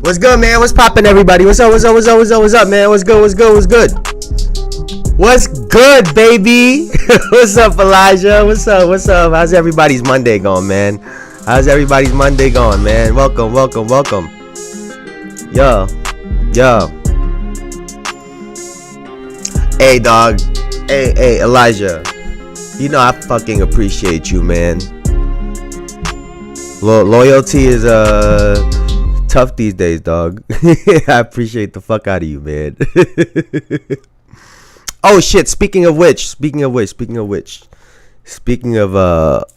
What's good, man? What's poppin', everybody? What's up, man? What's good? What's good, baby? What's up, Elijah? What's up? How's everybody's Monday going, man? Welcome. Yo. Hey, dog. Hey, Elijah. You know I fucking appreciate you, man. Loyalty is, tough these days, dog. I appreciate the fuck out of you, man. Oh shit, speaking of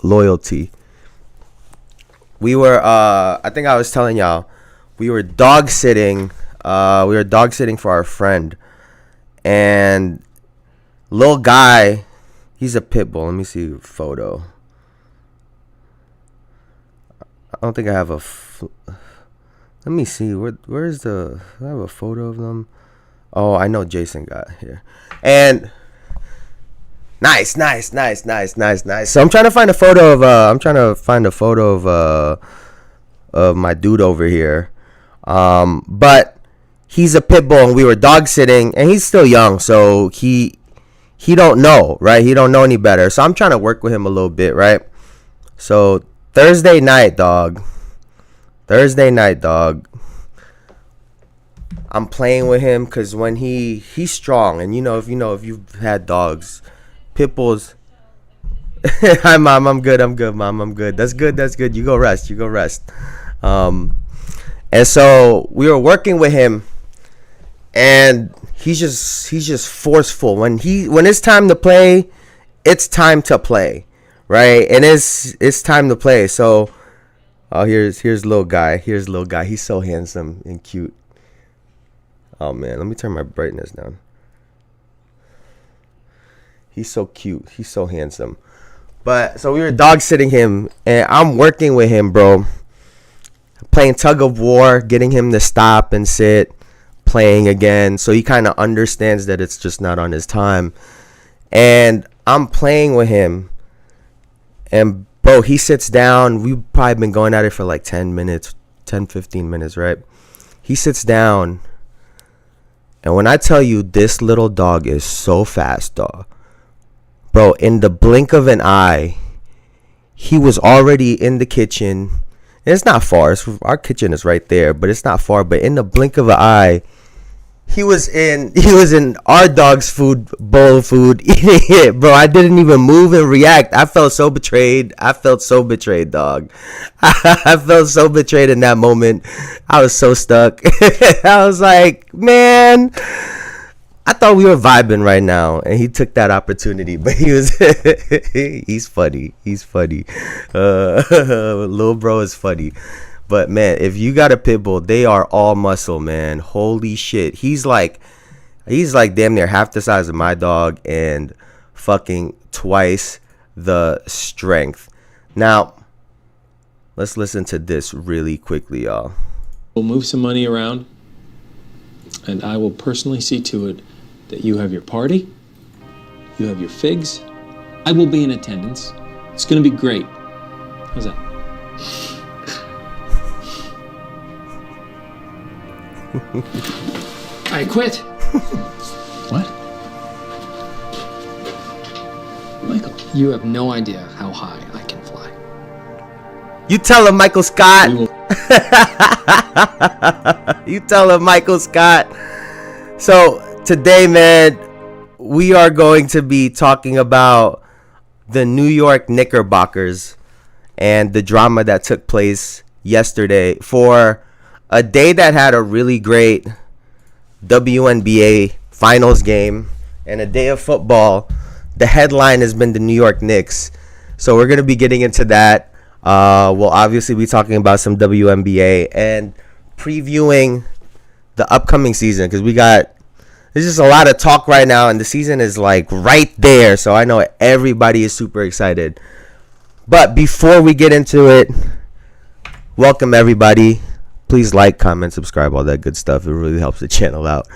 loyalty, we were I think I was telling y'all we were dog sitting for our friend, and little guy, he's a pit bull. Let me see a photo. I don't think I have a let me see. Where's the? I have a photo of them. Oh, I know Jason got here. And nice. So I'm trying to find a photo of my dude over here. But he's a pit bull, and we were dog sitting, and he's still young, so he don't know, right? He don't know any better. So I'm trying to work with him a little bit, right? So Thursday night, dog. I'm playing with him because when he's strong, and if you've had dogs, pit bulls. Hi, mom. I'm good, mom. I'm good. That's good. You go rest. And so we were working with him, and he's just forceful. When it's time to play, it's time to play, right? And it's time to play. So. Oh, here's little guy. He's so handsome and cute. Oh man, let me turn my brightness down. He's so cute. He's so handsome. But so we were dog sitting him, and I'm working with him, bro. Playing tug of war, getting him to stop and sit, playing again, so he kind of understands that it's just not on his time. And I'm playing with him, and bro, he sits down. We've probably been going at it for like 10, 15 minutes, right? He sits down. And when I tell you this little dog is so fast, dog. Bro, in the blink of an eye, he was already in the kitchen. And it's not far. Our kitchen is right there, but it's not far. But in the blink of an eye, he was in our dog's bowl of food, eating it, bro. I didn't even move and react. I felt so betrayed, dog. I felt so betrayed in that moment. I was so stuck. I was like, man, I thought we were vibing right now, and he took that opportunity. But he's funny. Little bro is funny. But man, if you got a pit bull, they are all muscle, man. Holy shit. He's like damn near half the size of my dog and fucking twice the strength. Now, let's listen to this really quickly, y'all. We'll move some money around. And I will personally see to it that you have your party, you have your figs. I will be in attendance. It's going to be great. How's that? I quit. What? Michael, you have no idea how high I can fly. You tell him, Michael Scott. You tell him, Michael Scott. So today, man, we are going to be talking about the New York Knickerbockers and the drama that took place yesterday for a day that had a really great WNBA Finals game and a day of football. The headline has been the New York Knicks. So we're going to be getting into that. We'll obviously be talking about some WNBA and previewing the upcoming season because there's just a lot of talk right now and the season is like right there. So I know everybody is super excited. But before we get into it, welcome everybody. Please like, comment, subscribe, all that good stuff. It really helps the channel out.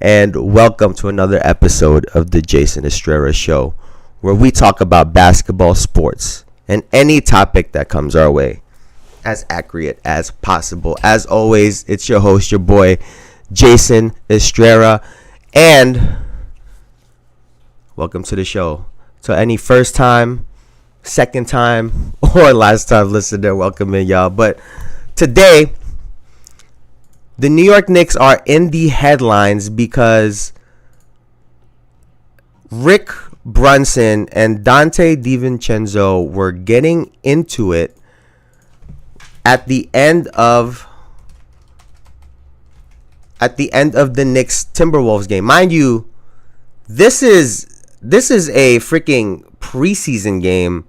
And welcome to another episode of the Jayson Estrera Show, where we talk about basketball, sports, and any topic that comes our way as accurate as possible. As always, it's your host, your boy, Jayson Estrera. And welcome to the show. To any first time, second time, or last time listener, welcome in, y'all. But today, the New York Knicks are in the headlines because Rick Brunson and Dante DiVincenzo were getting into it at the end of the Knicks Timberwolves game. Mind you, this is a freaking preseason game.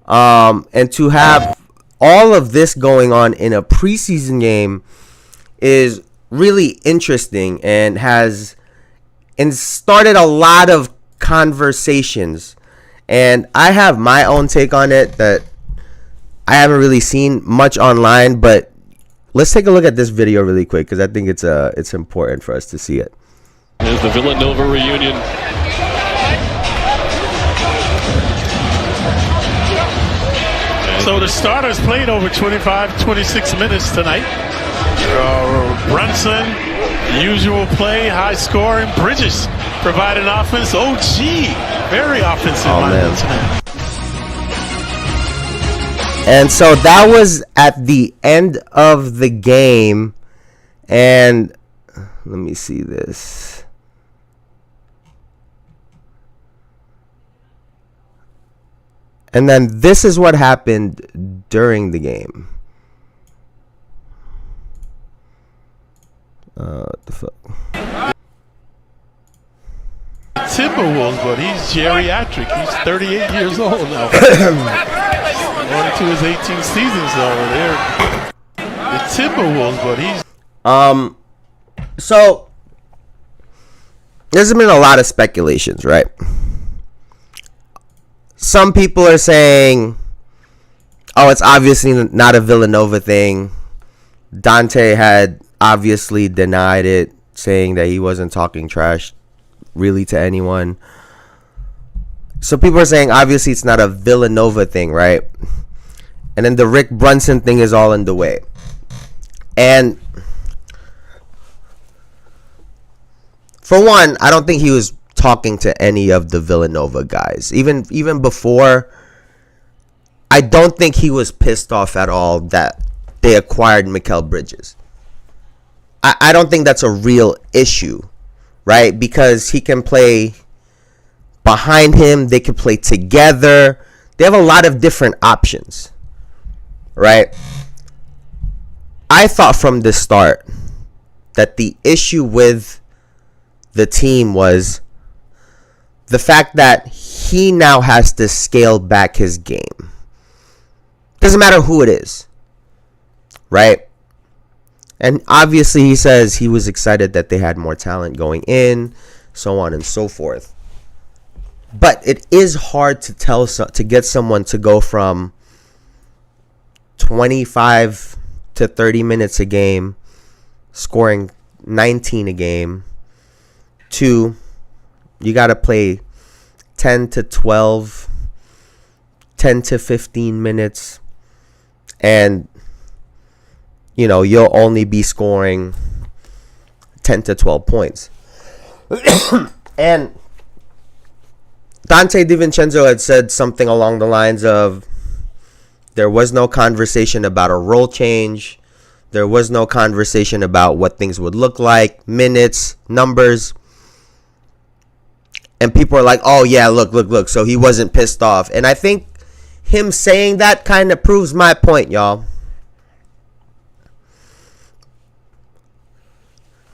And to have all of this going on in a preseason game is really interesting and started a lot of conversations. And I have my own take on it that I haven't really seen much online, but let's take a look at this video really quick because I think it's important for us to see it. There's the Villanova reunion. So the starters played over 25, 26 minutes tonight. Brunson, usual play, high scoring. Bridges providing offense. OG, very offensive minded tonight. And so that was at the end of the game. And let me see this. And then this is what happened during the game. What the fuck? Timberwolves, but he's geriatric. He's 38 years old now. Going into his 18th season, so they're the Timberwolves, but he's So there's been a lot of speculations, right? Some people are saying, oh, it's obviously not a Villanova thing. Dante had obviously denied it, saying that he wasn't talking trash really to anyone. So people are saying, obviously, it's not a Villanova thing, right? And then the Rick Brunson thing is all in the way. And for one, I don't think he was talking to any of the Villanova guys. Even before, I don't think he was pissed off at all that they acquired Mikal Bridges. I don't think that's a real issue, right? Because he can play behind him. They can play together. They have a lot of different options, right? I thought from the start that the issue with the team was the fact that he now has to scale back his game. Doesn't matter who it is, right? And obviously he says he was excited that they had more talent going in, so on and so forth. But it is hard to get someone to go from 25 to 30 minutes a game, scoring 19 a game. 2, you got to play 10 to 12, 10 to 15 minutes. And, you'll only be scoring 10 to 12 points. And Dante DiVincenzo had said something along the lines of, there was no conversation about a role change. There was no conversation about what things would look like, minutes, numbers. And people are like, oh, yeah, look. So he wasn't pissed off. And I think him saying that kind of proves my point, y'all.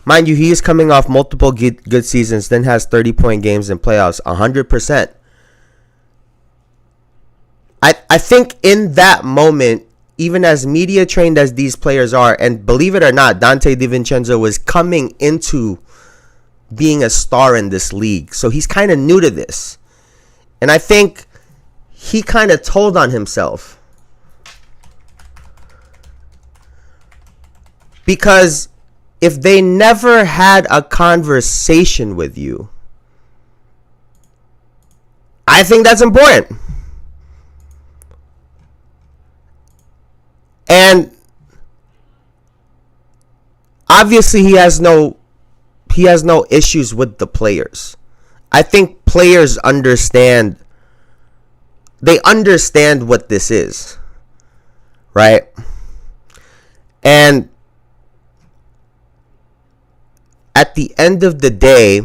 Mind you, he is coming off multiple good seasons, then has 30-point games in playoffs, 100%. I think in that moment, even as media trained as these players are, and believe it or not, Dante DiVincenzo was coming into being a star in this league. So he's kind of new to this. And I think he kind of told on himself. Because if they never had a conversation with you, I think that's important. And obviously he has no issues with the players. I think players understand. They understand what this is, right? And at the end of the day,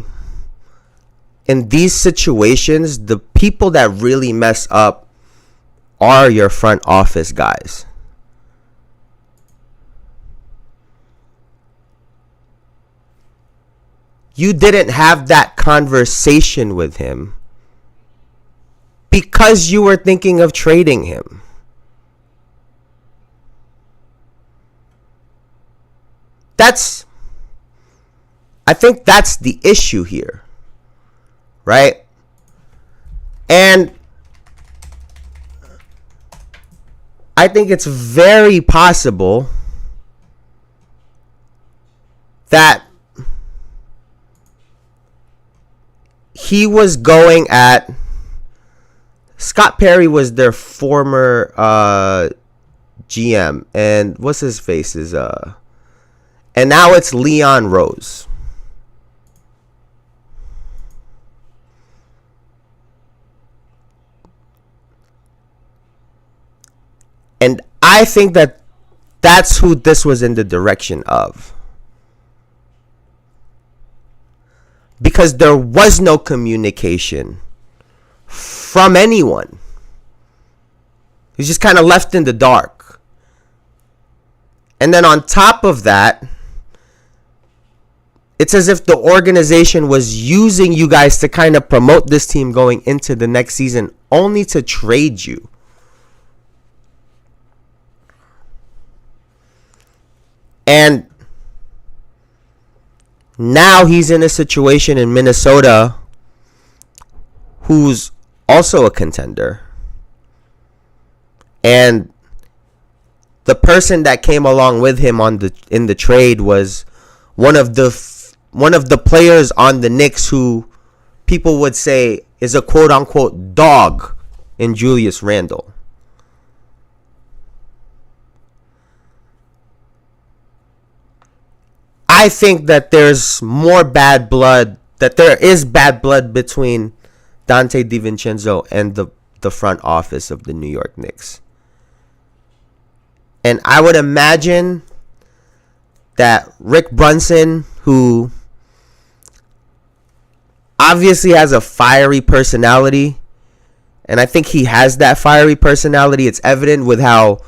in these situations, the people that really mess up are your front office guys. You didn't have that conversation with him because you were thinking of trading him. I think that's the issue here, right? And I think it's very possible that he was going at Scott Perry was their former GM, and what's his face is and now it's Leon Rose. And I think that that's who this was in the direction of. Because there was no communication from anyone. He's just kind of left in the dark. And then on top of that, it's as if the organization was using you guys to kind of promote this team going into the next season, only to trade you. And now he's in a situation in Minnesota who's also a contender. And the person that came along with him in the trade was one of the players on the Knicks who people would say is a quote unquote dog in Julius Randle. I think that there's more bad blood, that there is bad blood between Dante DiVincenzo and the front office of the New York Knicks. And I would imagine that Rick Brunson, who obviously has a fiery personality, and I think he has that fiery personality. It's evident with how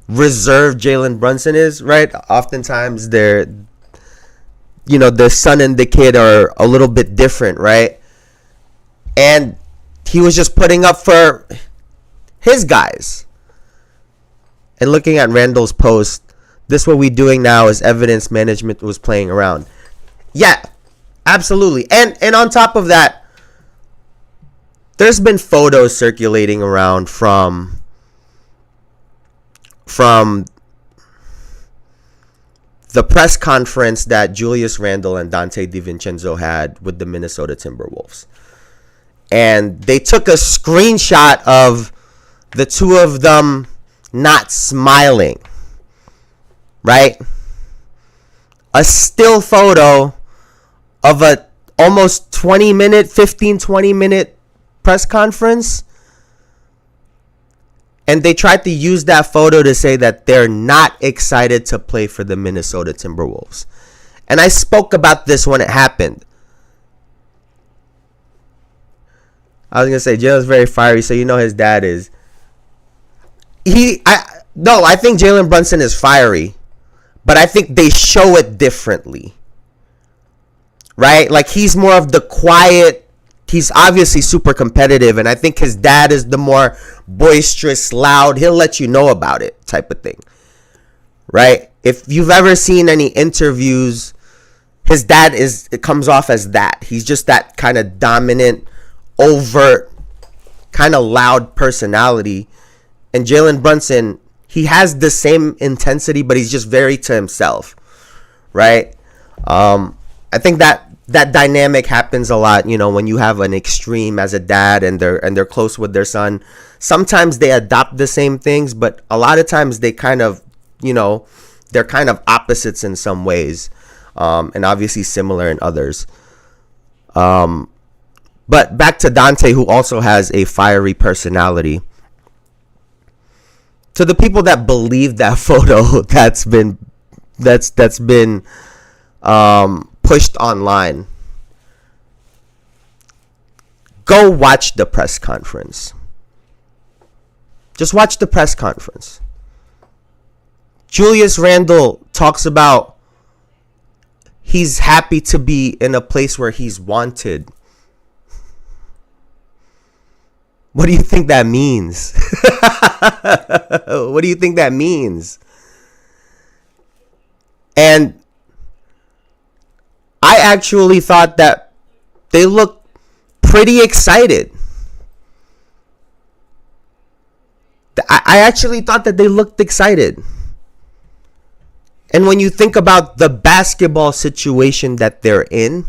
reserved Jalen Brunson is, right? Oftentimes the son and the kid are a little bit different, right? And he was just putting up for his guys. And looking at Randall's post, this what we doing now is evidence management was playing around. Yeah, absolutely. And on top of that, there's been photos circulating around from the press conference that Julius Randle and Dante DiVincenzo had with the Minnesota Timberwolves. And they took a screenshot of the two of them not smiling, right? A still photo of a almost 20-minute press conference. And they tried to use that photo to say that they're not excited to play for the Minnesota Timberwolves. And I spoke about this when it happened. I was going to say, Jalen's very fiery, so you know his dad is. I think Jalen Brunson is fiery, but I think they show it differently. Right? Like, he's more of the quiet. He's obviously super competitive, and I think his dad is the more boisterous, loud, he'll let you know about it type of thing. Right? If you've ever seen any interviews, his dad it comes off as that. He's just that kind of dominant, overt, kind of loud personality. And Jalen Brunson, he has the same intensity, but he's just very to himself. Right? I think that dynamic happens a lot, when you have an extreme as a dad and they're close with their son. Sometimes they adopt the same things, but a lot of times they kind of, they're kind of opposites in some ways, and obviously similar in others. But back to Dante, who also has a fiery personality. To the people that believe that photo that's been pushed online, go watch the press conference. Just watch the press conference. Julius Randle talks about he's happy to be in a place where he's wanted. What do you think that means? What do you think that means? And I actually thought that they looked pretty excited. I actually thought that they looked excited. And when you think about the basketball situation that they're in,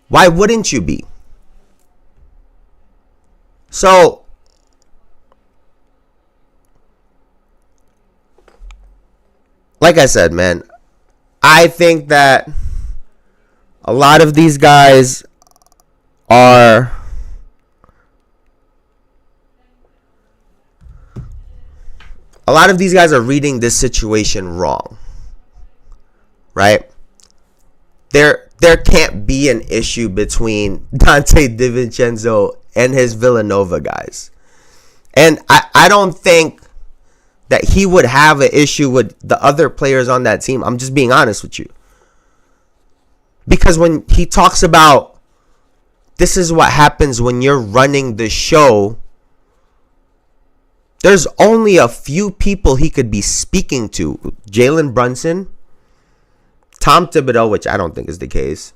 why wouldn't you be? So, like I said, man, I think that a lot of these guys are reading this situation wrong. Right? There can't be an issue between Dante DiVincenzo and his Villanova guys. And I don't think that he would have an issue with the other players on that team. I'm just being honest with you. Because when he talks about this is what happens when you're running the show, there's only a few people he could be speaking to. Jalen Brunson, Tom Thibodeau, which I don't think is the case,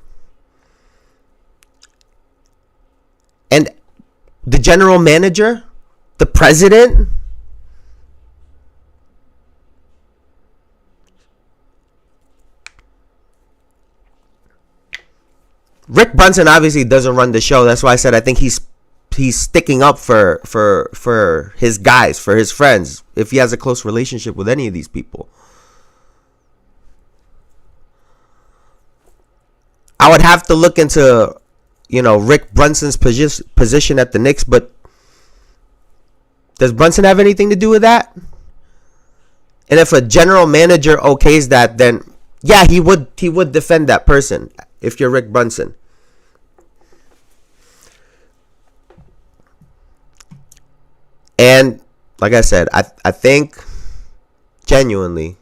and the general manager, the president. Rick Brunson obviously doesn't run the show. That's why I said I think he's sticking up for his guys, for his friends, if he has a close relationship with any of these people. I would have to look into, Rick Brunson's position at the Knicks, but does Brunson have anything to do with that? And if a general manager okays that, then yeah, he would defend that person if you're Rick Brunson. And like I said, I think genuinely,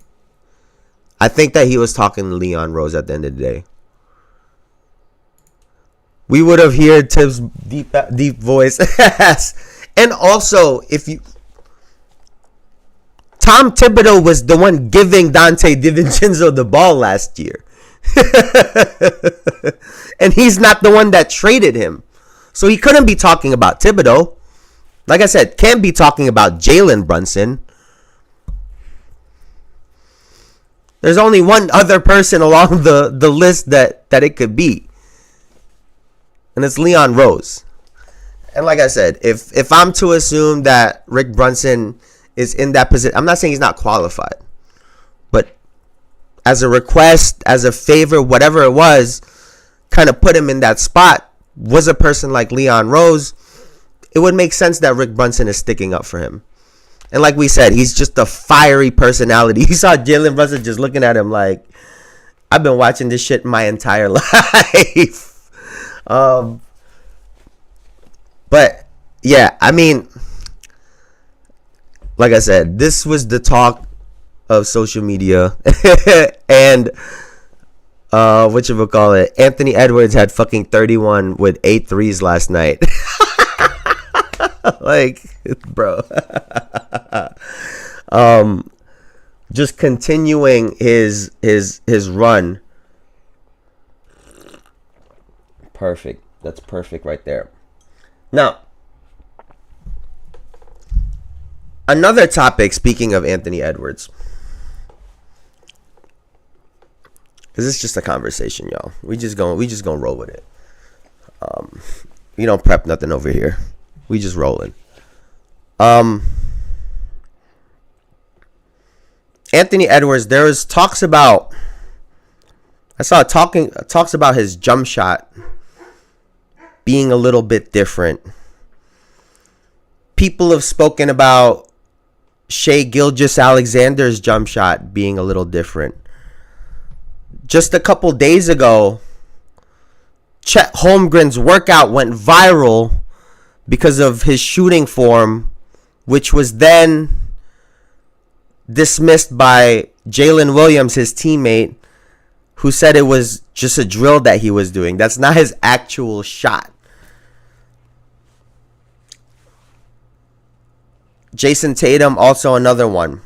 I think that he was talking to Leon Rose at the end of the day. We would have heard Tibbs' deep voice. And also, Tom Thibodeau was the one giving Dante DiVincenzo the ball last year. And he's not the one that traded him. So he couldn't be talking about Thibodeau. Like I said, can't be talking about Jalen Brunson. There's only one other person along the list that it could be. And it's Leon Rose. And like I said, if I'm to assume that Rick Brunson is in that position, I'm not saying he's not qualified. But as a request, as a favor, whatever it was, kind of put him in that spot, was a person like Leon Rose, it would make sense that Rick Brunson is sticking up for him. And like we said, he's just a fiery personality. You saw Jalen Brunson just looking at him like, I've been watching this shit my entire life. But yeah, I mean, like I said, this was the talk of social media. And whatchamacallit, Anthony Edwards had fucking 31 with 8 threes last night. Like, bro. Just continuing his run. Perfect. That's perfect right there. Now, another topic, speaking of Anthony Edwards, because it's just a conversation, y'all. We just gonna roll with it. We don't prep nothing over here. We just rolling. Anthony Edwards, there was talks about, I saw talks about his jump shot being a little bit different. People have spoken about Shai Gilgeous-Alexander's jump shot being a little different. Just a couple days ago, Chet Holmgren's workout went viral because of his shooting form, which was then dismissed by Jalen Williams, his teammate, who said it was just a drill that he was doing. That's not his actual shot. Jason Tatum, also another one.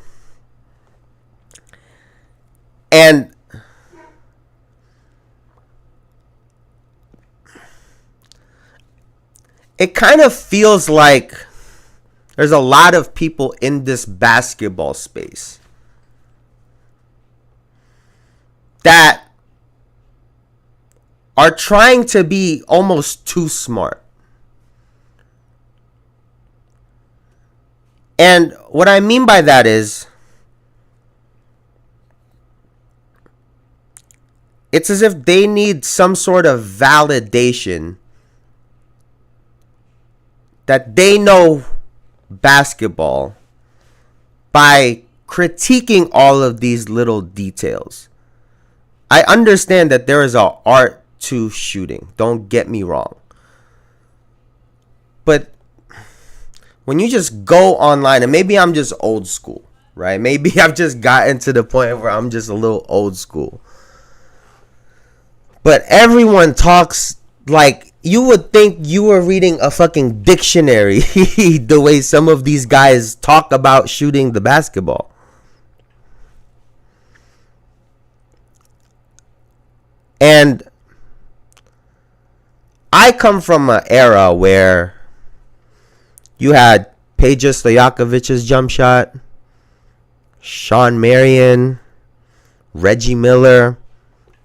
And it kind of feels like there's a lot of people in this basketball space that are trying to be almost too smart. And what I mean by that is, it's as if they need some sort of validation that they know basketball by critiquing all of these little details. I understand that there is an art to shooting. Don't get me wrong. But when you just go online, and maybe I'm just old school, right? Maybe I've just gotten to the point where I'm just a little old school. But everyone talks like you would think you were reading a fucking dictionary the way some of these guys talk about shooting the basketball. And I come from an era where you had Peja Stojakovic's jump shot, Sean Marion, Reggie Miller,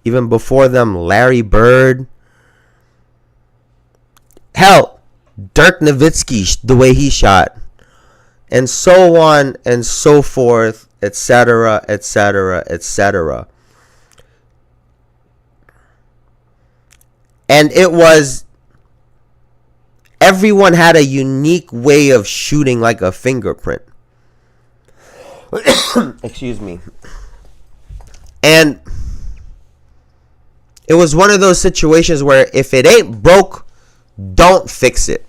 even before them, Larry Bird. Hell, Dirk Nowitzki, the way he shot. And so on and so forth, etc., etc., etc. And it was, everyone had a unique way of shooting like a fingerprint. Excuse me. And it was one of those situations where if it ain't broke, don't fix it.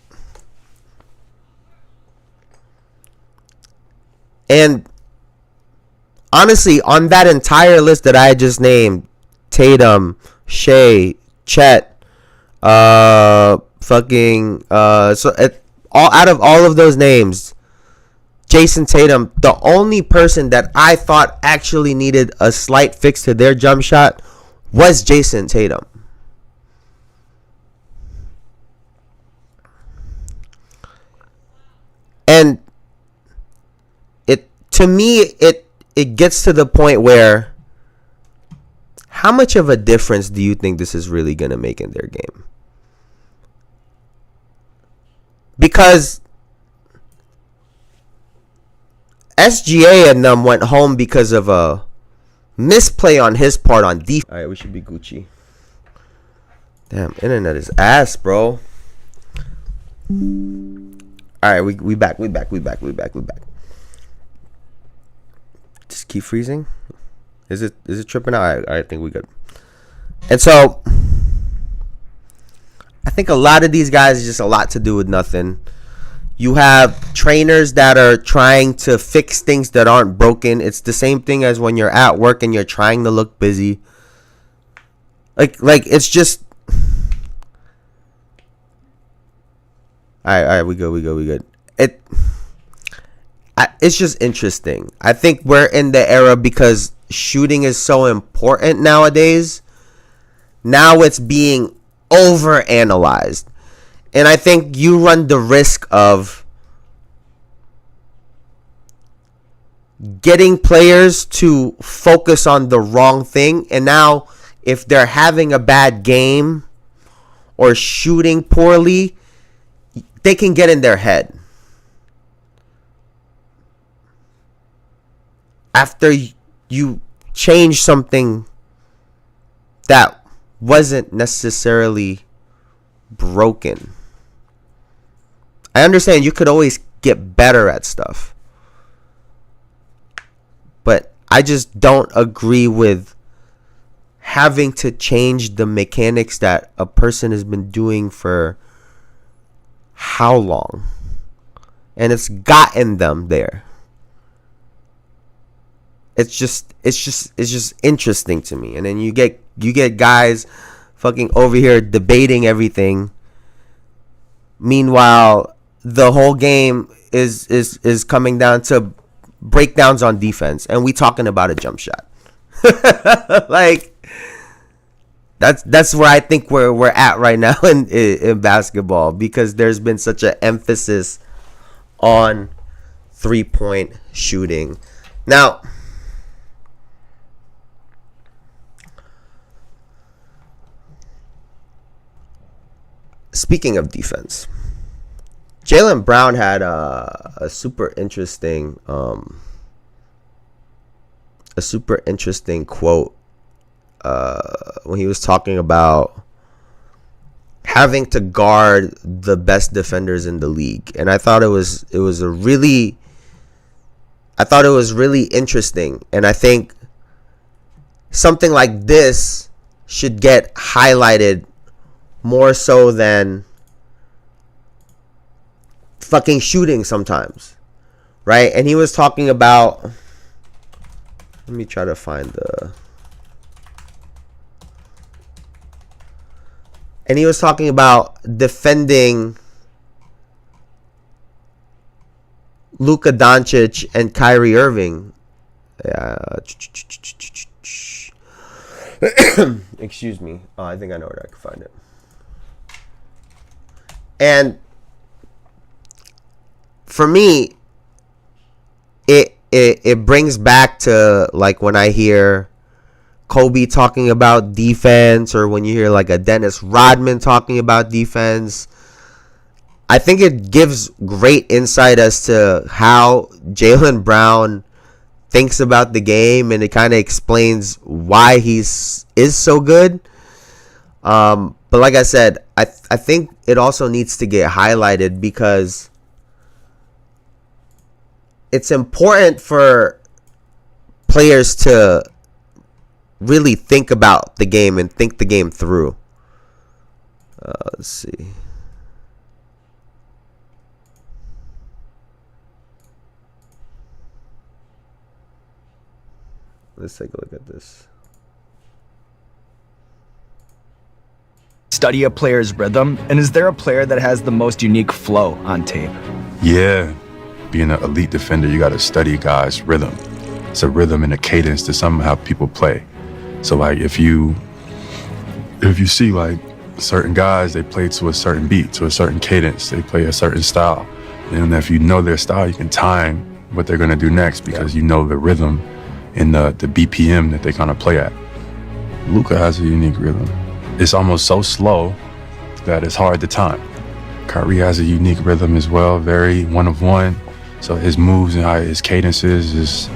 And honestly, on that entire list that I just named, Tatum, Shai, Chet, all out of all of those names, Jayson Tatum, the only person that I thought actually needed a slight fix to their jump shot was Jayson Tatum. And to me, it gets to the point where how much of a difference do you think this is really going to make in their game? Because SGA and them went home because of a misplay on his part on defense. All right, we should be Gucci. Damn, internet is ass, bro. All right, we back. Just keep freezing. Is it tripping out? I think we good. And so I think a lot of these guys is just a lot to do with nothing. You have trainers that are trying to fix things that aren't broken. It's the same thing as when you're at work and you're trying to look busy. Like it's just. All right, we good. It's just interesting. I think we're in the era because shooting is so important nowadays. Now it's being overanalyzed. And I think you run the risk of getting players to focus on the wrong thing. And now if they're having a bad game or shooting poorly, they can get in their head. After you change something that wasn't necessarily broken. I understand you could always get better at stuff. But I just don't agree with having to change the mechanics that a person has been doing for how long? And it's gotten them there. It's just interesting to me. And then you get guys fucking over here debating everything. Meanwhile, the whole game is coming down to breakdowns on defense, and we talking about a jump shot. Like that's where I think we're at right now in basketball, because there's been such an emphasis on 3-point shooting. Now, speaking of defense, Jaylen Brown had a super interesting quote when he was talking about having to guard the best defenders in the league, and I thought it was really interesting, and I think something like this should get highlighted more so than fucking shooting sometimes, right? And he was talking about, let me try to find and he was talking about defending Luka Doncic and Kyrie Irving. Excuse me. Oh, I think I know where I can find it. And for me, it brings back to like when I hear Kobe talking about defense, or when you hear like a Dennis Rodman talking about defense. I think it gives great insight as to how Jaylen Brown thinks about the game, and it kind of explains why is so good. But like I said, I think it also needs to get highlighted, because it's important for players to really think about the game and think the game through. Let's see. Let's take a look at this. Study a player's rhythm, and is there a player that has the most unique flow on tape? Yeah, being an elite defender, you got to study guys' rhythm. It's a rhythm and a cadence to somehow people play. So like if you see like certain guys, they play to a certain beat, to a certain cadence, they play a certain style. And if you know their style, you can time what they're gonna do next, because you know the rhythm and the BPM that they kind of play at. Luka has a unique rhythm. It's almost so slow that it's hard to time. Kyrie has a unique rhythm as well, very one of one. So his moves and his cadences is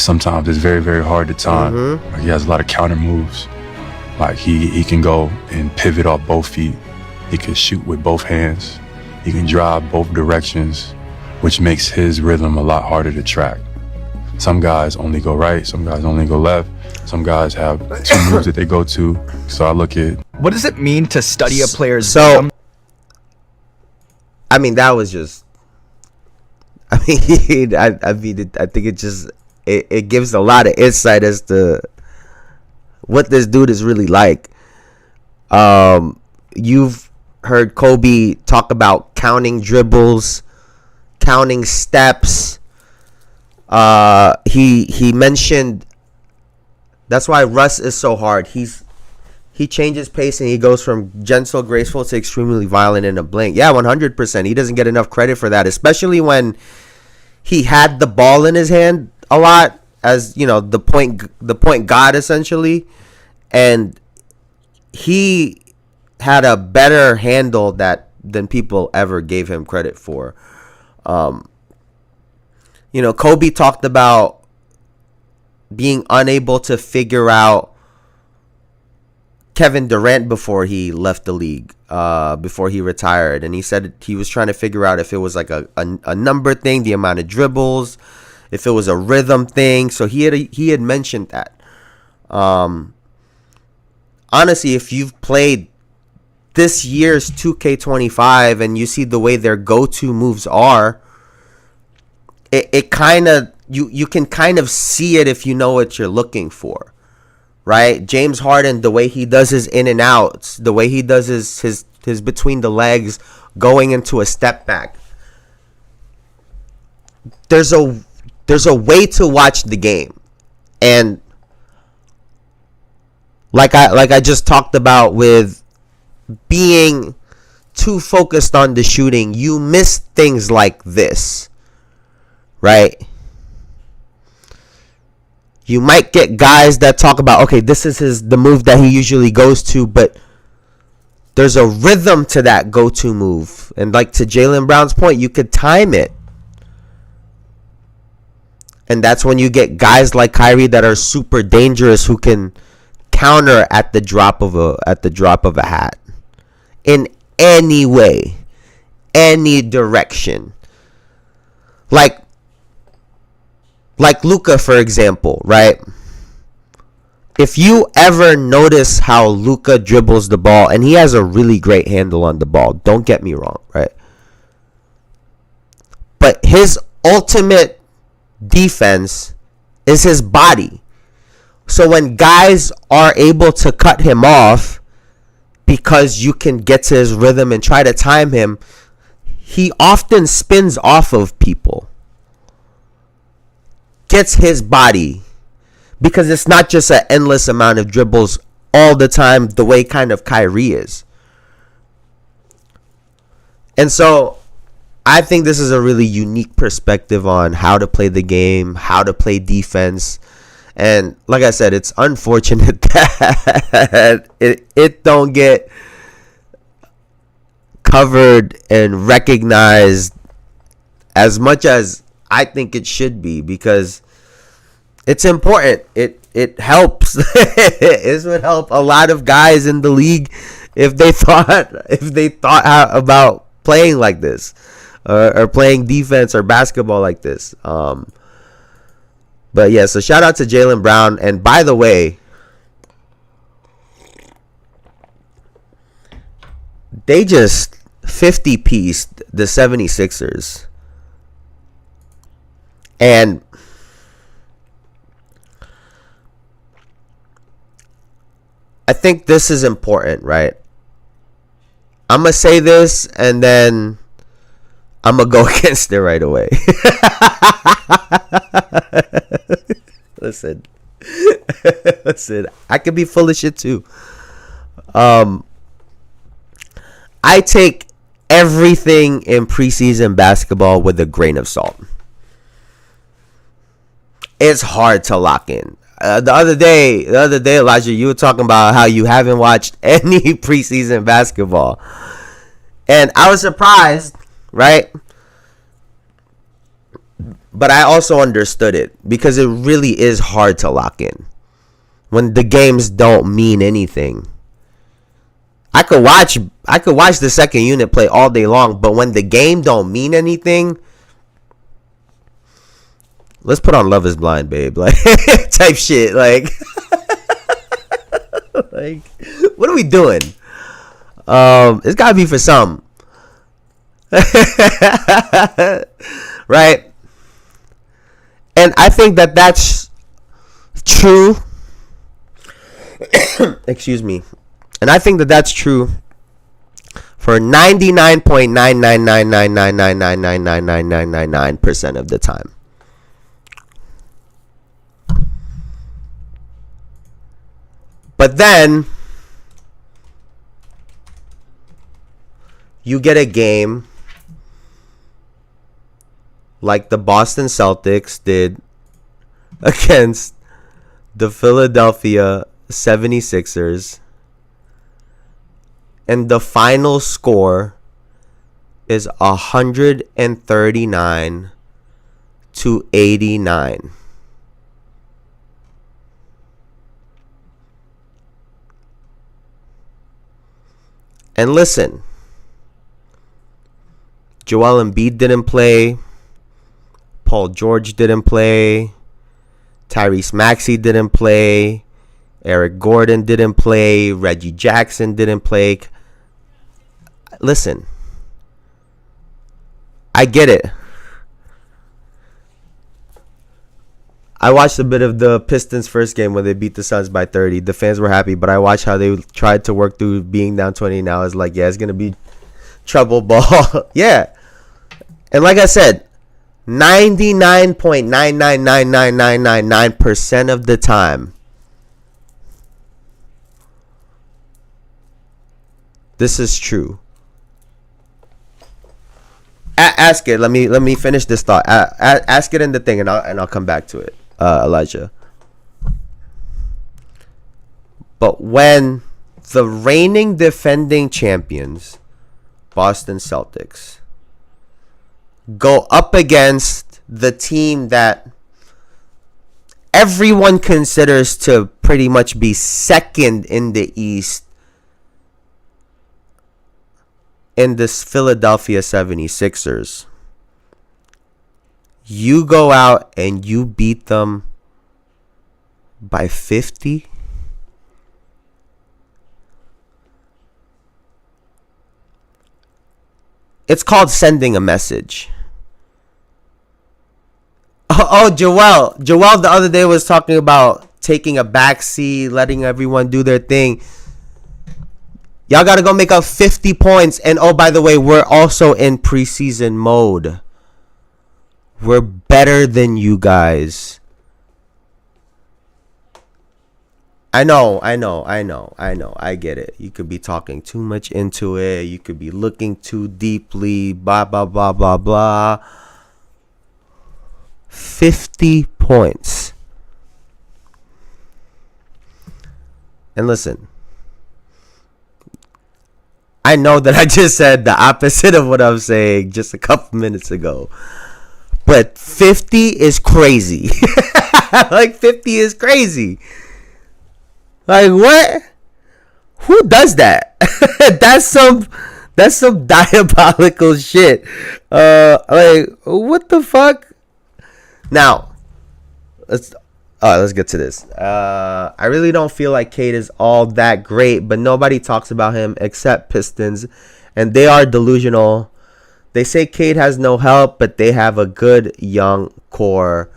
sometimes it's very, very hard to time. Like he has a lot of counter moves. Like he can go and pivot off both feet. He can shoot with both hands. He can drive both directions, which makes his rhythm a lot harder to track. Some guys only go right, some guys only go left. Some guys have two moves that they go to. So I look at... What does it mean to study a player's So, I mean, that was just... I mean, I think it just... It gives a lot of insight as to what this dude is really like. You've heard Kobe talk about counting dribbles, counting steps. He mentioned that's why Russ is so hard. He changes pace and he goes from gentle, graceful to extremely violent in a blink. Yeah, 100%. He doesn't get enough credit for that, especially when he had the ball in his hand a lot, as you know, the point guard essentially, and he had a better handle than people ever gave him credit for. You know, Kobe talked about being unable to figure out Kevin Durant before he left the league, before he retired. And he said he was trying to figure out if it was like a number thing, the amount of dribbles, if it was a rhythm thing. So he had mentioned that. Honestly, if you've played this year's 2K25 and you see the way their go-to moves are, it kind of you can kind of see it if you know what you're looking for, right? James Harden, the way he does his in and outs, the way he does his between the legs, going into a step back. There's a way to watch the game, and like I just talked about with being too focused on the shooting, you miss things like this. Right? You might get guys that talk about, okay, this is the move that he usually goes to, but there's a rhythm to that go-to move. And like to Jaylen Brown's point, you could time it. And that's when you get guys like Kyrie that are super dangerous who can counter at the drop of a hat. In any way, any direction. Like Luka, for example, right? If you ever notice how Luka dribbles the ball, and he has a really great handle on the ball, don't get me wrong, right? But his ultimate defense is his body. So when guys are able to cut him off because you can get to his rhythm and try to time him, he often spins off of people. Gets his body, because it's not just an endless amount of dribbles all the time the way kind of Kyrie is. And so I think this is a really unique perspective on how to play the game, how to play defense. And like I said, it's unfortunate that it don't get covered and recognized as much as I think it should be, because it's important. It helps. It would help a lot of guys in the league if they thought about playing like this, or playing defense or basketball like this. But yeah, so shout out to Jaylen Brown. And by the way, they just 50-pieced the 76ers. And I think this is important, right? I'm going to say this and then I'm going to go against it right away. Listen, I could be full of shit too. I take everything in preseason basketball with a grain of salt. It's hard to lock in. The other day, Elijah, you were talking about how you haven't watched any preseason basketball, and I was surprised, right? But I also understood it because it really is hard to lock in when the games don't mean anything. I could watch the second unit play all day long, but when the game don't mean anything, let's put on Love Is Blind, babe, like type shit, like like what are we doing? It's gotta be for some, right? And I think that that's true. Excuse me. And I think that that's true for 99.99999999999% of the time. But then you get a game like the Boston Celtics did against the Philadelphia 76ers, and the final score is 139-89. And listen, Joel Embiid didn't play. Paul George didn't play. Tyrese Maxey didn't play. Eric Gordon didn't play. Reggie Jackson didn't play. Listen, I get it. I watched a bit of the Pistons' first game when they beat the Suns by 30. The fans were happy, but I watched how they tried to work through being down 20. Now it's like, yeah, it's going to be trouble ball. Yeah. And like I said, 99.9999999% of the time, this is true. Ask it. Let me finish this thought. Ask it in the thing, and I'll come back to it, Elijah. But when the reigning defending champions, Boston Celtics, go up against the team that everyone considers to pretty much be second in the East, in this Philadelphia 76ers, you go out and you beat them by 50? It's called sending a message. Oh, Joel the other day was talking about taking a backseat, letting everyone do their thing. Y'all got to go make up 50 points. And oh, by the way, we're also in preseason mode. We're better than you guys. I know. I get it. You could be talking too much into it. You could be looking too deeply. Blah, blah, blah, blah, blah. 50 points. And listen, I know that I just said the opposite of what I'm saying just a couple minutes ago. But 50 is crazy. Like 50 is crazy. Like what? Who does that? That's some diabolical shit. Like what the fuck? Now, let's get to this. I really don't feel like Cade is all that great, but nobody talks about him except Pistons, and they are delusional. They say Cade has no help, but they have a good young core.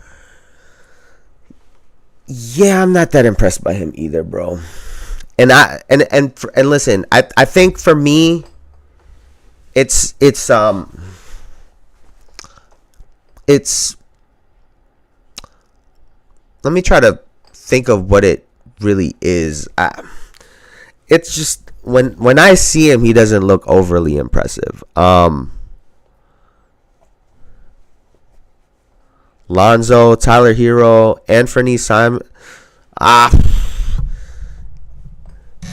Yeah, I'm not that impressed by him either, bro. And listen, I think for me, it's let me try to think of what it really is. It's just when I see him, he doesn't look overly impressive. Lonzo, Tyler Hero, Anthony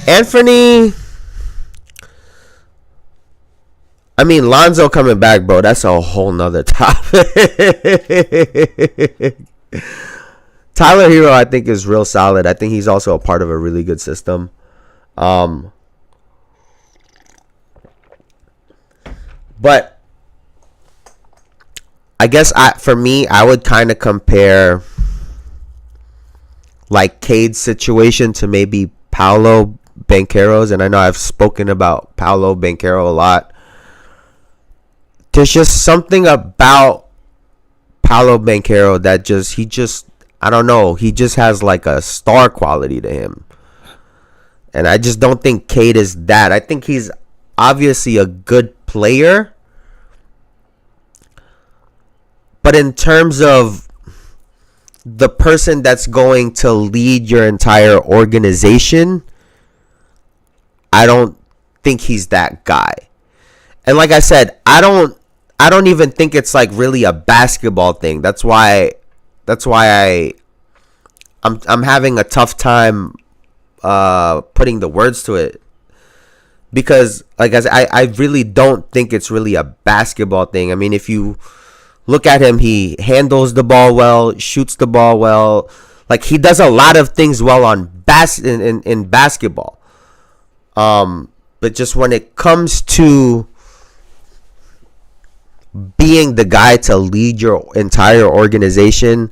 Anthony. I mean, Lonzo coming back, bro. That's a whole nother topic. Tyler Hero, I think, is real solid. I think he's also a part of a really good system. But I guess for me, I would kind of compare like Cade's situation to maybe Paolo Banchero's, and I know I've spoken about Paolo Banchero a lot. There's just something about Paolo Banchero that I don't know, he just has like a star quality to him. And I just don't think Cade is that. I think he's obviously a good player. But in terms of the person that's going to lead your entire organization, I don't think he's that guy. And like I said, I don't even think it's like really a basketball thing. That's why I'm having a tough time putting the words to it. Because like I said, I really don't think it's really a basketball thing. I mean, if you look at him, he handles the ball well, shoots the ball well. Like, he does a lot of things well on in basketball. But just when it comes to being the guy to lead your entire organization,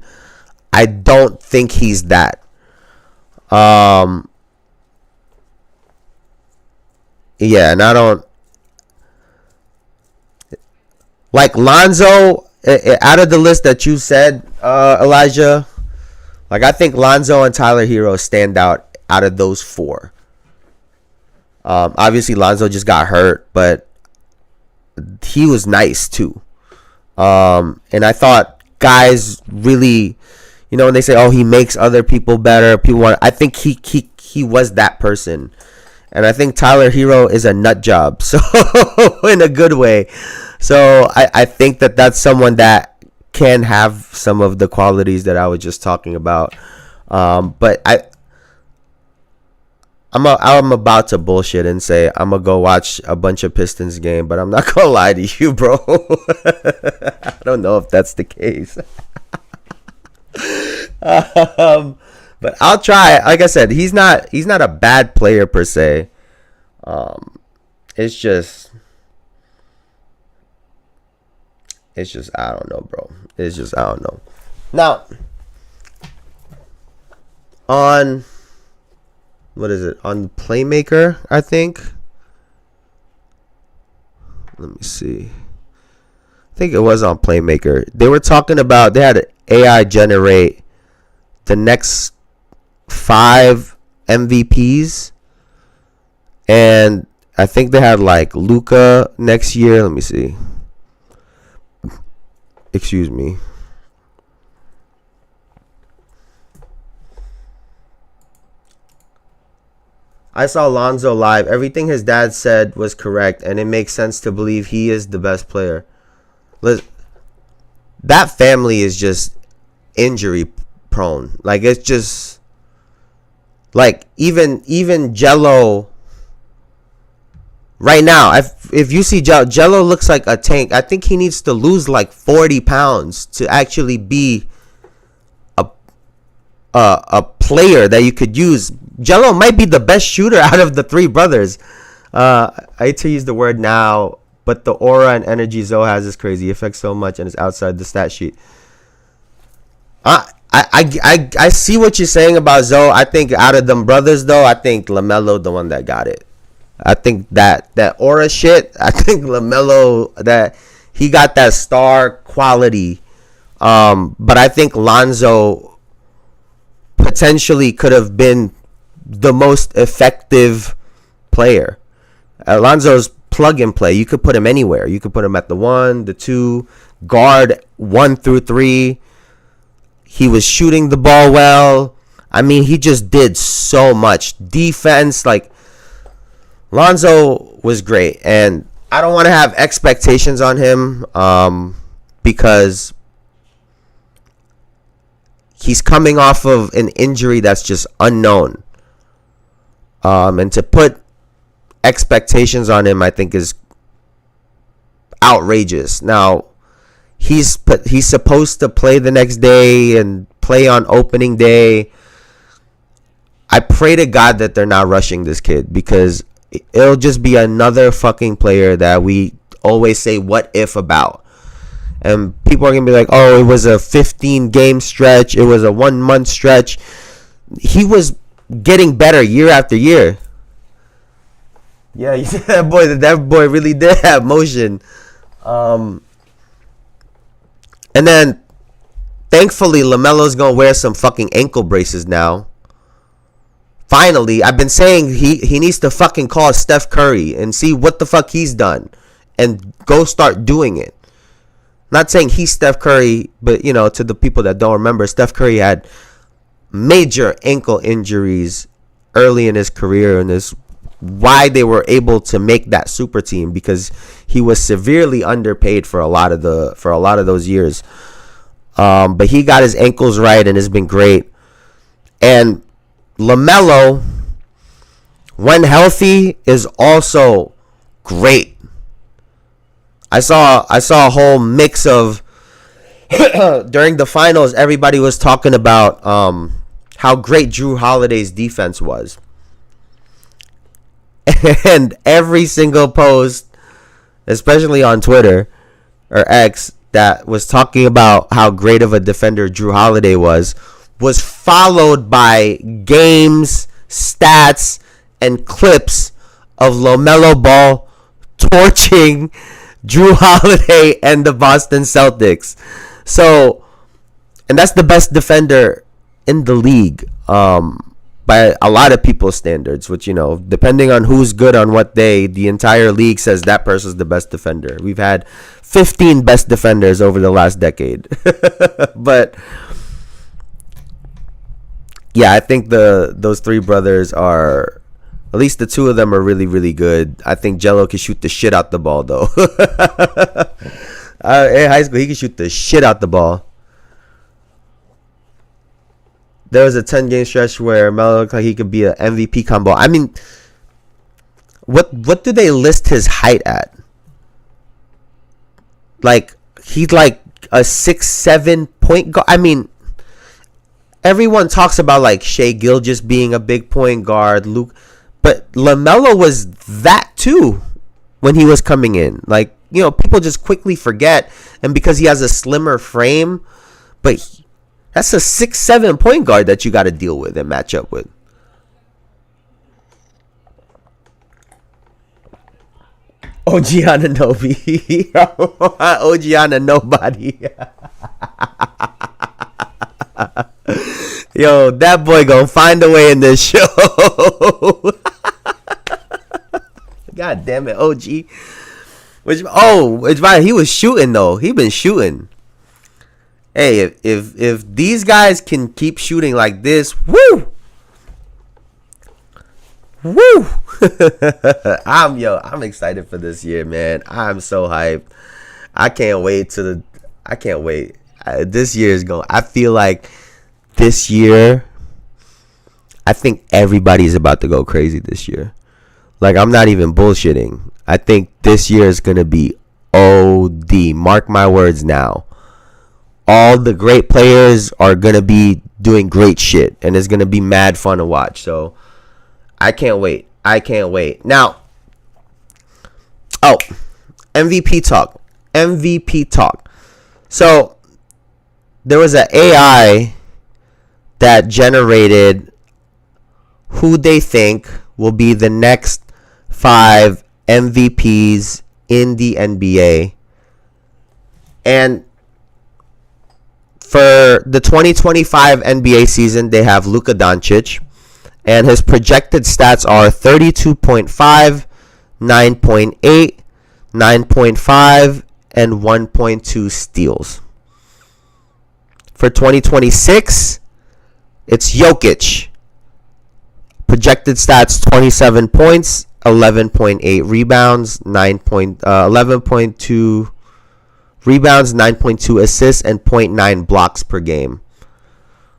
I don't think he's that. Yeah, and I don't like Lonzo. Out of the list that you said, Elijah, like, I think Lonzo and Tyler Hero stand out of those four. Obviously, Lonzo just got hurt, but he was nice too. And I thought guys really, when they say, "Oh, he makes other people better," I think he was that person. And I think Tyler Hero is a nut job, so in a good way. So I think that someone that can have some of the qualities that I was just talking about. But I'm about to bullshit and say I'm gonna go watch a bunch of Pistons game, but I'm not gonna lie to you, bro. I don't know if that's the case. But I'll try. Like I said, he's not a bad player per se. It's just I don't know, bro. It's just I don't know. Now, on what is it? On Playmaker, I think. Let me see. I think it was on Playmaker. They were talking about, they had AI generate the next 5 MVPs. And I think they had like Luka next year. Let me see. Excuse me. I saw Lonzo live. Everything his dad said was correct, and it makes sense to believe he is the best player. That family is just injury prone. Like, it's just like even Jello right now. If you see Jello looks like a tank. I think he needs to lose like 40 pounds to actually be a player that you could use. Jello might be the best shooter out of the 3 brothers. I hate to use the word now, but the aura and energy Zoe has is crazy. It affects so much and is outside the stat sheet. I see what you're saying about Zoe. I think out of them brothers, though, I think LaMelo the one that got it. I think that aura shit, I think LaMelo, that he got that star quality. But I think Lonzo potentially could have been the most effective player. Lonzo's plug and play. You could put him anywhere. You could put him at the 1, the 2, guard 1 through 3. He was shooting the ball well. I mean, he just did so much defense. Like, Lonzo was great, and I don't want to have expectations on him because he's coming off of an injury that's just unknown. And to put expectations on him, I think, is outrageous. Now, he's supposed to play the next day and play on opening day. I pray to God that they're not rushing this kid, because it'll just be another fucking player that we always say what if about. And people are going to be like, oh, it was a 15-game stretch. It was a 1-month stretch. He was getting better year after year. Yeah, that boy really did have motion. And then, thankfully, LaMelo's going to wear some fucking ankle braces now. Finally, I've been saying he needs to fucking call Steph Curry and see what the fuck he's done and go start doing it. Not saying he's Steph Curry, but, you know, to the people that don't remember, Steph Curry had major ankle injuries early in his career, and is why they were able to make that super team, because he was severely underpaid for a lot of those years. But he got his ankles right and has been great. And LaMelo, when healthy, is also great. I saw a whole mix of during the finals. Everybody was talking about how great Drew Holiday's defense was, and every single post, especially on Twitter or X, that was talking about how great of a defender Drew Holiday was followed by games, stats, and clips of LaMelo Ball torching Drew Holiday and the Boston Celtics. So, and that's the best defender in the league by a lot of people's standards, which, you know, depending on who's good on what day, the entire league says that person's the best defender. We've had 15 best defenders over the last decade. But yeah, I think those three brothers are, at least the two of them are really, really good. I think Jello can shoot the shit out the ball, though. In high school, he can shoot the shit out the ball. There was a 10-game stretch where Melo looked like he could be an MVP combo. I mean, what do they list his height at? Like, he's like a 6'7" point guard. I mean, everyone talks about like Shai Gilgeous being a big point guard, Luke, but LaMelo was that too when he was coming in. Like, you know, people just quickly forget, and because he has a slimmer frame, but that's a 6'7" point guard that you got to deal with and match up with. OG Anunoby. OG Anunoby. Yo, that boy gonna find a way in this show. God damn it, OG. It's right. He was shooting though. He been shooting. Hey, if these guys can keep shooting like this, woo. I'm excited for this year, man. I'm so hyped. I can't wait. This year is going. I feel like this year, I think everybody's about to go crazy this year. Like, I'm not even bullshitting. I think this year is going to be OD. Mark my words now. All the great players are going to be doing great shit, and it's going to be mad fun to watch. So, I can't wait. Now, MVP talk. So, there was an AI that generated who they think will be the next 5 MVPs in the NBA. And for the 2025 NBA season, they have Luka Doncic, and his projected stats are 32.5, 9.8, 9.5, and 1.2 steals. For 2026, it's Jokic. Projected stats: 27 points, 11.8 rebounds, 11.2 rebounds, 9.2 assists, and 0.9 blocks per game.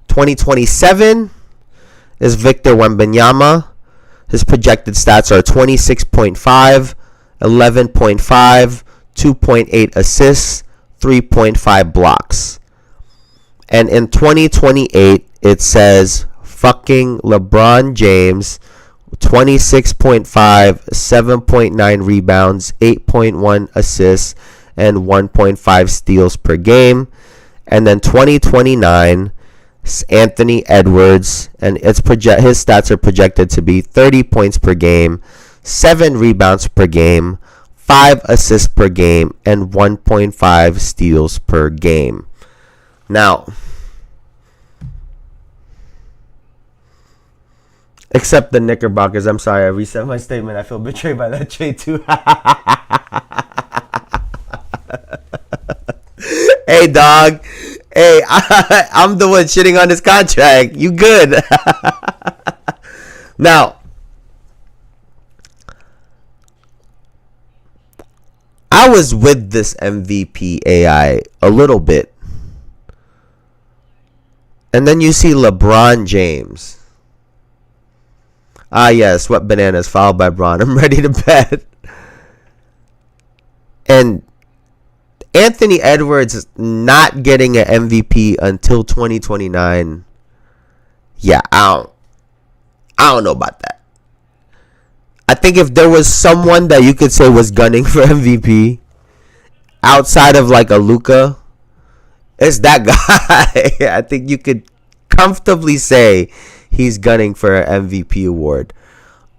2027 is Victor Wembanyama. His projected stats are 26.5, 11.5, 2.8 assists, 3.5 blocks. And in 2028, it says fucking LeBron James, 26.5, 7.9 rebounds, 8.1 assists, and 1.5 steals per game. And then 2029, Anthony Edwards, and his stats are projected to be 30 points per game, 7 rebounds per game, 5 assists per game, and 1.5 steals per game. Now, except the Knickerbockers. I'm sorry, I reset my statement. I feel betrayed by that trade too. Hey, dog. Hey, I'm the one shitting on this contract. You good? Now, I was with this MVP AI a little bit. And then you see LeBron James. Ah, yes, what bananas, fouled by Braun. I'm ready to bet. And Anthony Edwards not getting an MVP until 2029. Yeah, I don't know about that. I think if there was someone that you could say was gunning for MVP outside of like a Luka, it's that guy. I think you could comfortably say he's gunning for an MVP award.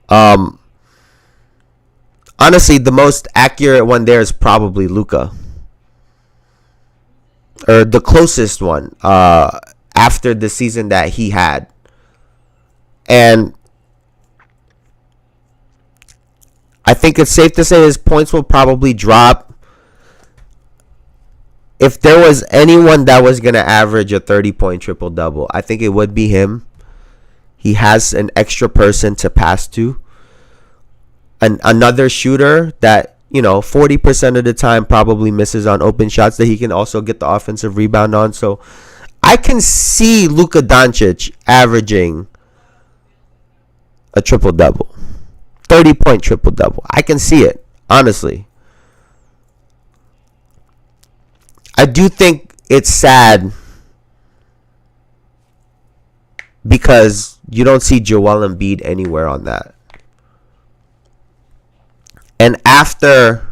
Honestly, the most accurate one there is probably Luka. Or the closest one after the season that he had. And I think it's safe to say his points will probably drop. If there was anyone that was going to average a 30-point triple-double, I think it would be him. He has an extra person to pass to. Another shooter that, 40% of the time probably misses on open shots that he can also get the offensive rebound on. So I can see Luka Doncic averaging a triple-double. 30-point triple-double. I can see it, honestly. I do think it's sad because you don't see Joel Embiid anywhere on that. And after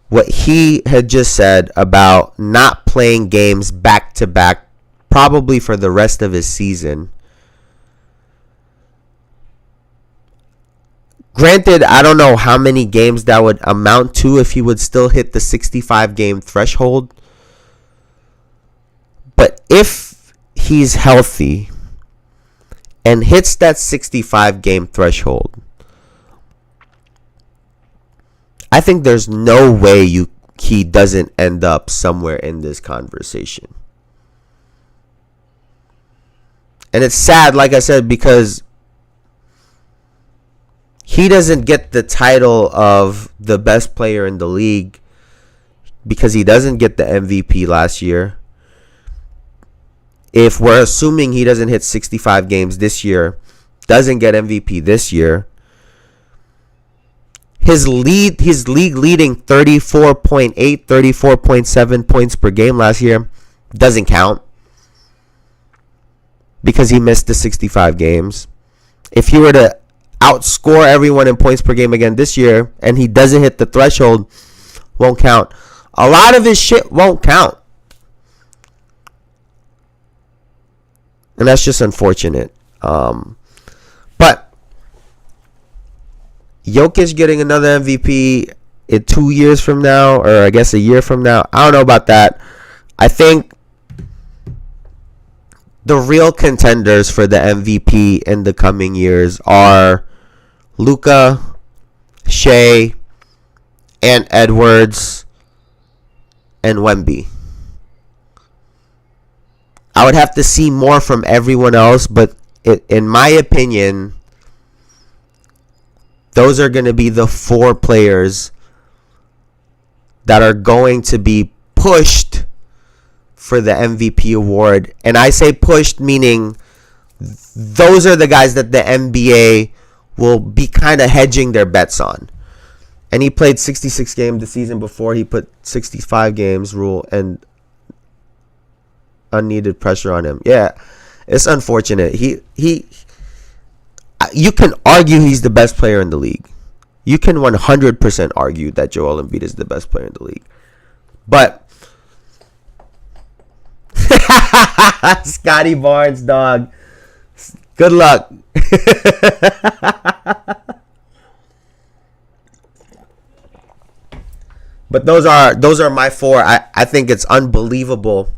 what he had just said about not playing games back-to-back, probably for the rest of his season. Granted, I don't know how many games that would amount to if he would still hit the 65-game threshold. But if he's healthy and hits that 65-game threshold, I think there's no way he doesn't end up somewhere in this conversation. And it's sad, like I said, because he doesn't get the title of the best player in the league because he doesn't get the MVP last year. If we're assuming he doesn't hit 65 games this year, doesn't get MVP this year, his league leading 34.8, 34.7 points per game last year doesn't count because he missed the 65 games. If he were to outscore everyone in points per game again this year and he doesn't hit the threshold, won't count. A lot of his shit won't count. And that's just unfortunate. But Jokic getting another MVP in 2 years from now, or I guess a year from now, I don't know about that. I think the real contenders for the MVP in the coming years are Luka, Shea, and Edwards, and Wemby. I would have to see more from everyone else, but in my opinion, those are going to be the 4 players that are going to be pushed for the MVP award. And I say pushed, meaning those are the guys that the NBA will be kind of hedging their bets on. And he played 66 games the season before. He put 65 games rule and unneeded pressure on him. Yeah, it's unfortunate. You can argue he's the best player in the league. You can 100% argue that Joel Embiid is the best player in the league. But Scotty Barnes, dog. Good luck. But those are my four. I think it's unbelievable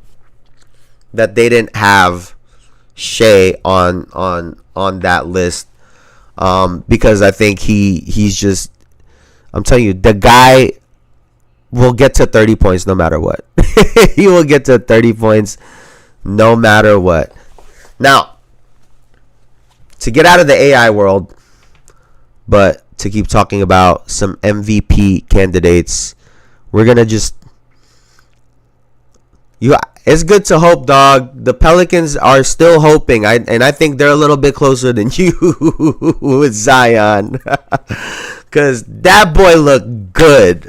that they didn't have Shea on that list. Because I think he's just, I'm telling you, the guy will get to 30 points no matter what. He will get to 30 points no matter what. Now, to get out of the AI world, but to keep talking about some MVP candidates, we're going to just... It's good to hope, dog. The Pelicans are still hoping. And I think they're a little bit closer than you with Zion. Because that boy looked good.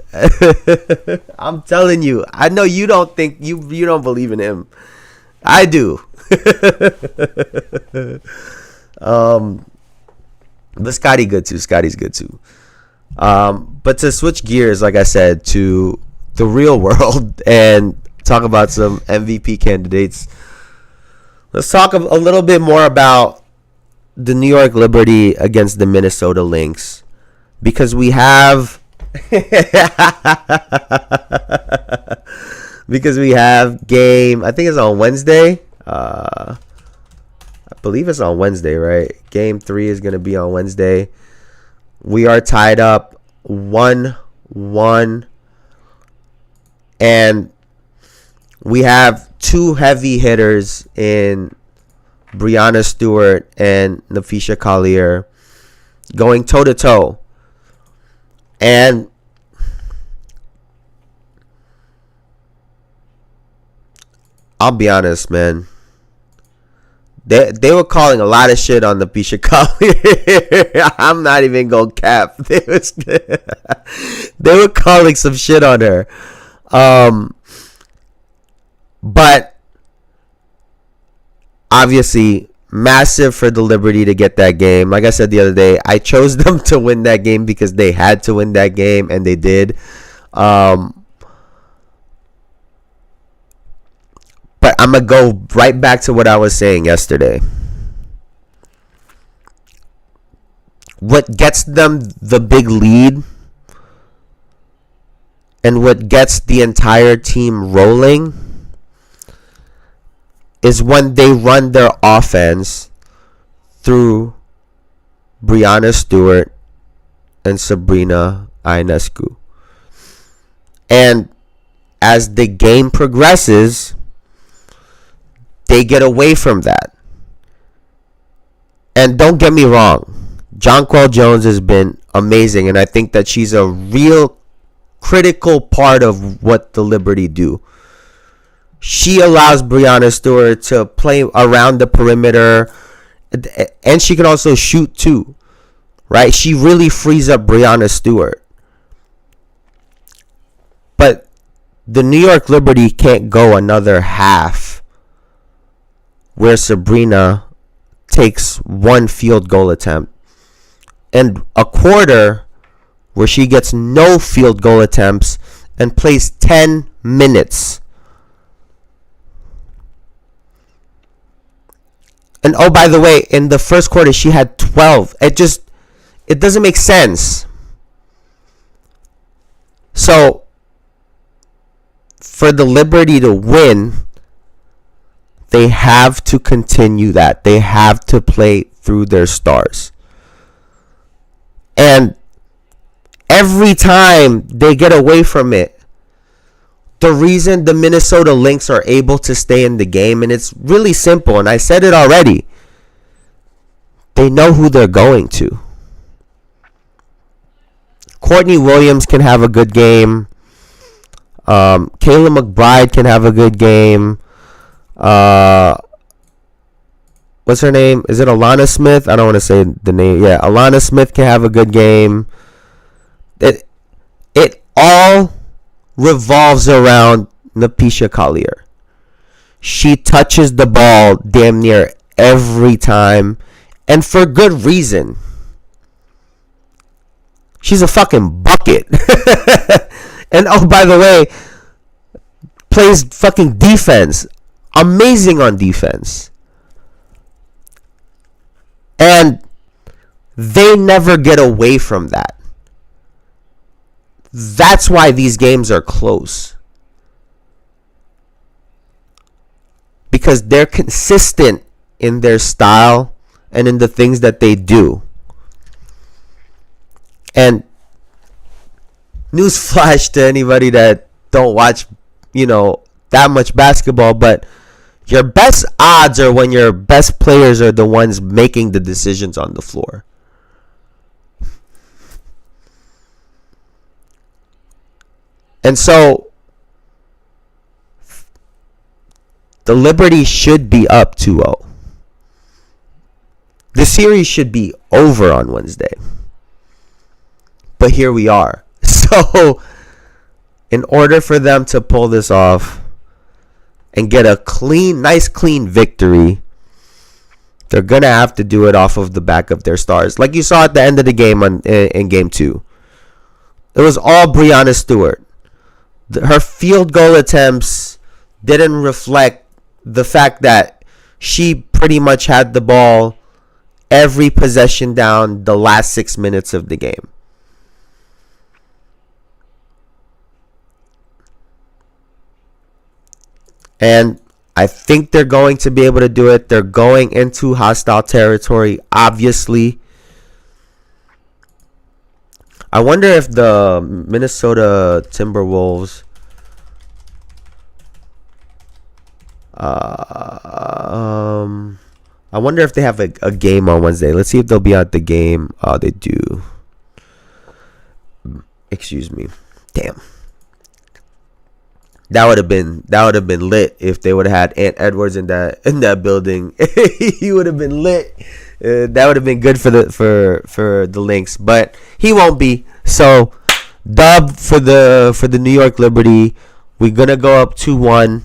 I'm telling you. I know you don't think... You don't believe in him. I do. But Scotty's good too. But to switch gears, like I said, to the real world and talk about some MVP candidates, let's talk a little bit more about the New York Liberty against the Minnesota Lynx, because we have game, I think it's on Wednesday. I believe it's on Wednesday, right? Game 3 is going to be on Wednesday. We are tied up 1-1. And we have two heavy hitters in Breanna Stewart and Nafisha Collier going toe-to-toe. And I'll be honest, man. They were calling a lot of shit on the Nafisha Collier. I'm not even gonna cap. They were calling some shit on her. But obviously massive for the Liberty to get that game. Like I said the other day, I chose them to win that game because they had to win that game, and they did. But I'm going to go right back to what I was saying yesterday. What gets them the big lead and what gets the entire team rolling is when they run their offense through Breanna Stewart and Sabrina Ionescu. And as the game progresses, they get away from that. And don't get me wrong, Jonquel Jones has been amazing, and I think that she's a real critical part of what the Liberty do. She allows Breanna Stewart to play around the perimeter, and she can also shoot too, right? She really frees up Breanna Stewart. But the New York Liberty can't go another half where Sabrina takes one field goal attempt and a quarter where she gets no field goal attempts and plays 10 minutes. And oh, by the way, in the first quarter, she had 12. It doesn't make sense. So, for the Liberty to win, they have to continue that. They have to play through their stars. And every time they get away from it, the reason the Minnesota Lynx are able to stay in the game, and it's really simple, and I said it already, they know who they're going to. Courtney Williams can have a good game. Kayla McBride can have a good game. What's her name? Is it Alana Smith? I don't want to say the name. Yeah, Alana Smith can have a good game. It all revolves around Napisha Collier. She touches the ball damn near every time, and for good reason. She's a fucking bucket. And oh, by the way, plays fucking defense. Amazing on defense. And they never get away from that. That's why these games are close. Because they're consistent in their style and in the things that they do. And newsflash to anybody that don't watch, that much basketball, but your best odds are when your best players are the ones making the decisions on the floor. And so the Liberty should be up 2-0. The series should be over on Wednesday. But here we are. So in order for them to pull this off and get a nice clean victory, they're going to have to do it off of the back of their stars. Like you saw at the end of the game in Game 2. It was all Breanna Stewart. Her field goal attempts didn't reflect the fact that she pretty much had the ball every possession down the last 6 minutes of the game. And I think they're going to be able to do it. They're going into hostile territory, obviously. I wonder if the Minnesota Timberwolves I wonder if they have a game on Wednesday. Let's see if they'll be at the game. Oh, they do. Excuse me. Damn. That would have been lit if they would have had Ant Edwards in that building. He would have been lit. That would have been good for the Lynx, but he won't be. So, dub for the New York Liberty. We're gonna go up 2-1,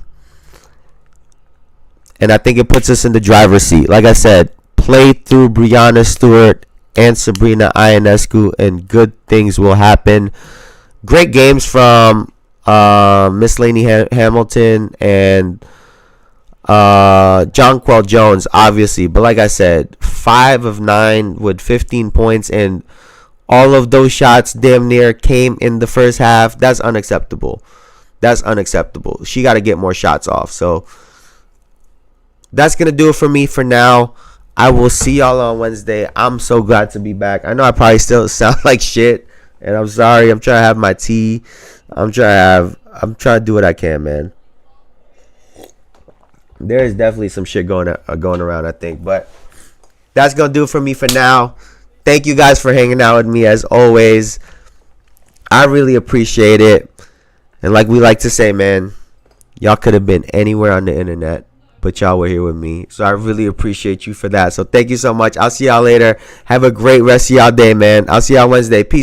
and I think it puts us in the driver's seat. Like I said, play through Breanna Stewart and Sabrina Ionescu, and good things will happen. Great games from Miss Lainey Hamilton and Jonquel Jones, obviously. But like I said, 5 of 9 with 15 points, and all of those shots damn near came in the first half. That's unacceptable. She got to get more shots off. So that's going to do it for me for now. I will see y'all on Wednesday. I'm so glad to be back. I know I probably still sound like shit, and I'm sorry. I'm trying to have my tea. I'm trying to do what I can, man. There is definitely some shit going around, I think. But that's going to do it for me for now. Thank you guys for hanging out with me as always. I really appreciate it. And like we like to say, man, y'all could have been anywhere on the internet, but y'all were here with me. So I really appreciate you for that. So thank you so much. I'll see y'all later. Have a great rest of y'all day, man. I'll see y'all Wednesday. Peace.